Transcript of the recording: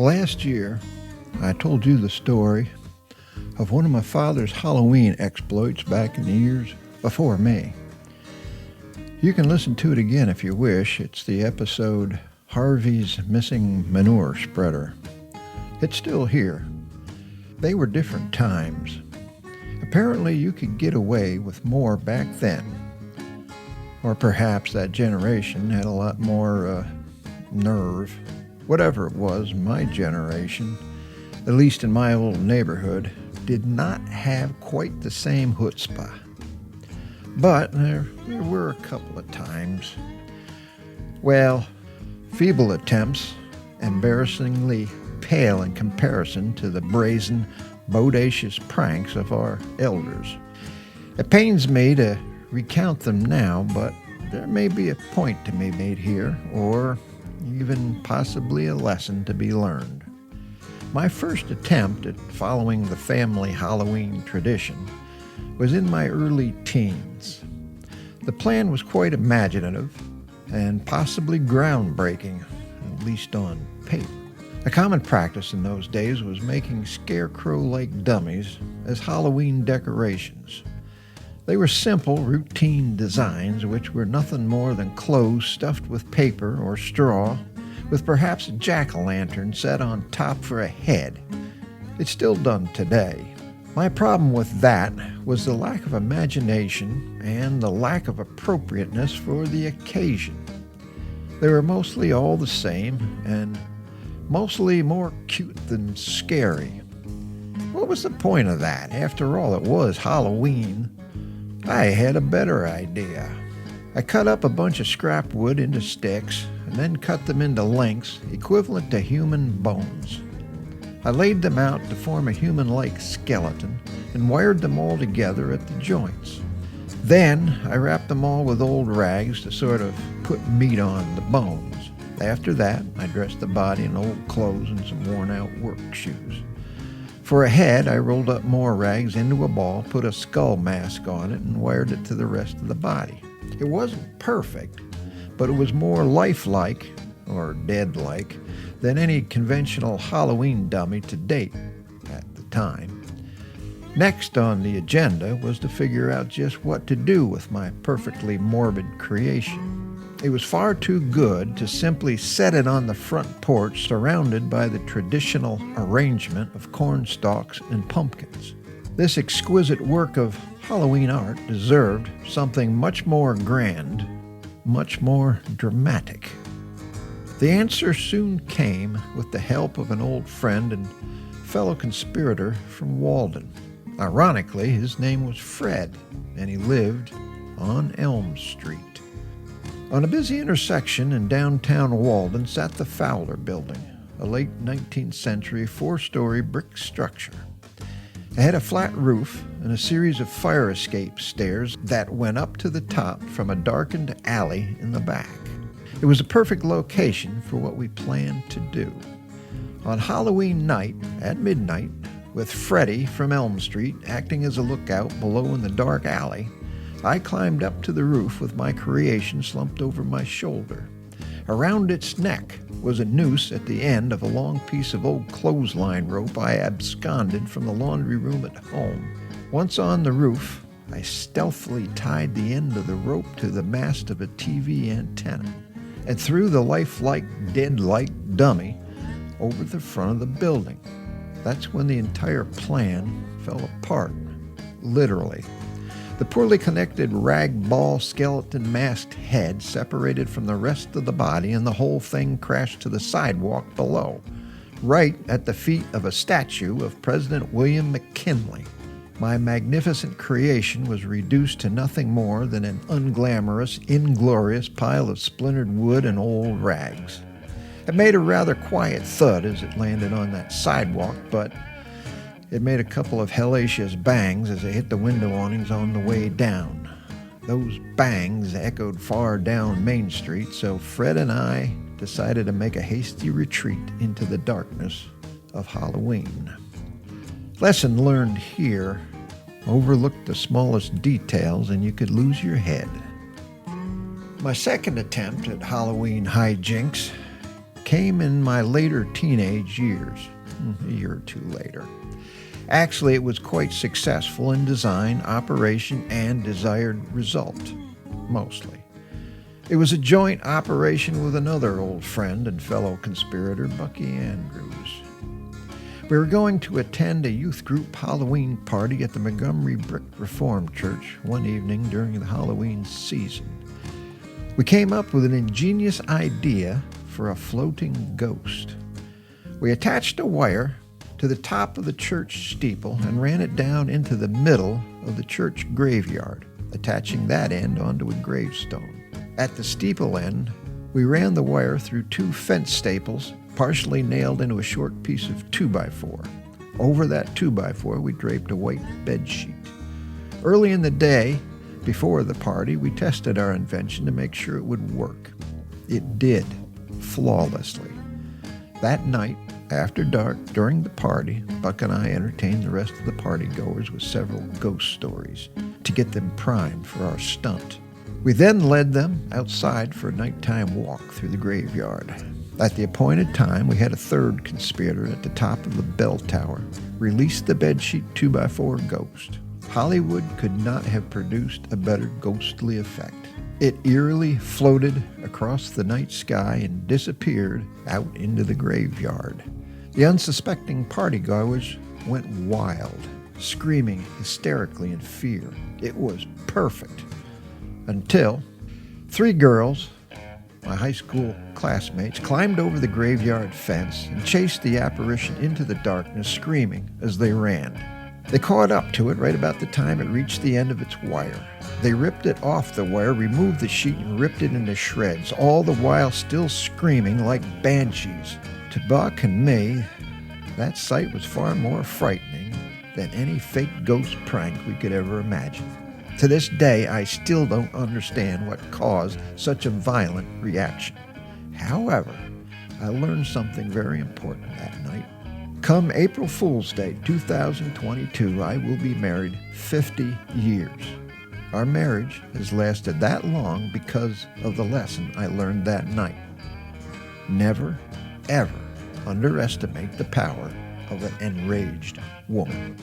Last year, I told you the story of one of my father's Halloween exploits back in the years before me. You can listen to it again if you wish. It's the episode Harvey's Missing Manure Spreader. It's still here. They were different times. Apparently you could get away with more back then. Or perhaps that generation had a lot more nerve. Whatever it was, my generation, at least in my old neighborhood, did not have quite the same chutzpah. But there were a couple of times. Well, feeble attempts, embarrassingly pale in comparison to the brazen, bodacious pranks of our elders. It pains me to recount them now, but there may be a point to be made here, or even possibly a lesson to be learned. My first attempt at following the family Halloween tradition was in my early teens. The plan was quite imaginative and possibly groundbreaking, at least on paper. A common practice in those days was making scarecrow-like dummies as Halloween decorations. They were simple, routine designs which were nothing more than clothes stuffed with paper or straw, with perhaps a jack-o'-lantern set on top for a head. It's still done today. My problem with that was the lack of imagination and the lack of appropriateness for the occasion. They were mostly all the same and mostly more cute than scary. What was the point of that? After all, it was Halloween. I had a better idea. I cut up a bunch of scrap wood into sticks and then cut them into lengths equivalent to human bones. I laid them out to form a human-like skeleton and wired them all together at the joints. Then I wrapped them all with old rags to sort of put meat on the bones. After that, I dressed the body in old clothes and some worn-out work shoes. For a head, I rolled up more rags into a ball, put a skull mask on it, and wired it to the rest of the body. It wasn't perfect, but it was more lifelike, or dead-like, than any conventional Halloween dummy to date at the time. Next on the agenda was to figure out just what to do with my perfectly morbid creation. It was far too good to simply set it on the front porch surrounded by the traditional arrangement of corn stalks and pumpkins. This exquisite work of Halloween art deserved something much more grand, much more dramatic. The answer soon came with the help of an old friend and fellow conspirator from Walden. Ironically, his name was Fred, and he lived on Elm Street. On a busy intersection in downtown Walden sat the Fowler Building, a late 19th century four-story brick structure. It had a flat roof and a series of fire escape stairs that went up to the top from a darkened alley in the back. It was a perfect location for what we planned to do. On Halloween night at midnight, with Freddy from Elm Street acting as a lookout below in the dark alley, I climbed up to the roof with my creation slumped over my shoulder. Around its neck was a noose at the end of a long piece of old clothesline rope I absconded from the laundry room at home. Once on the roof, I stealthily tied the end of the rope to the mast of a TV antenna and threw the lifelike, dead-like dummy over the front of the building. That's when the entire plan fell apart, literally. The poorly connected rag ball skeleton masked head separated from the rest of the body, and the whole thing crashed to the sidewalk below, right at the feet of a statue of President William McKinley. My magnificent creation was reduced to nothing more than an unglamorous, inglorious pile of splintered wood and old rags. It made a rather quiet thud as it landed on that sidewalk, but it made a couple of hellacious bangs as it hit the window awnings on the way down. Those bangs echoed far down Main Street, so Fred and I decided to make a hasty retreat into the darkness of Halloween. Lesson learned here: overlook the smallest details and you could lose your head. My second attempt at Halloween hijinks came in my later teenage years, a year or two later. Actually, it was quite successful in design, operation, and desired result, mostly. It was a joint operation with another old friend and fellow conspirator, Bucky Andrews. We were going to attend a youth group Halloween party at the Montgomery Brick Reformed Church one evening during the Halloween season. We came up with an ingenious idea for a floating ghost. We attached a wire to the top of the church steeple and ran it down into the middle of the church graveyard, attaching that end onto a gravestone. At the steeple end, we ran the wire through 2 fence staples, partially nailed into a short piece of 2x4. Over that 2x4, we draped a white bed sheet. Early in the day, before the party, we tested our invention to make sure it would work. It did, flawlessly. That night, after dark, during the party, Buck and I entertained the rest of the partygoers with several ghost stories to get them primed for our stunt. We then led them outside for a nighttime walk through the graveyard. At the appointed time, we had a third conspirator at the top of the bell tower release the bedsheet 2x4 ghost. Hollywood could not have produced a better ghostly effect. It eerily floated across the night sky and disappeared out into the graveyard. The unsuspecting partygoers went wild, screaming hysterically in fear. It was perfect. Until 3 girls, my high school classmates, climbed over the graveyard fence and chased the apparition into the darkness, screaming as they ran. They caught up to it right about the time it reached the end of its wire. They ripped it off the wire, removed the sheet, and ripped it into shreds, all the while still screaming like banshees. To Buck and me, that sight was far more frightening than any fake ghost prank we could ever imagine. To this day, I still don't understand what caused such a violent reaction. However, I learned something very important that night. Come April Fool's Day 2022, I will be married 50 years. Our marriage has lasted that long because of the lesson I learned that night. Never, ever underestimate the power of an enraged woman.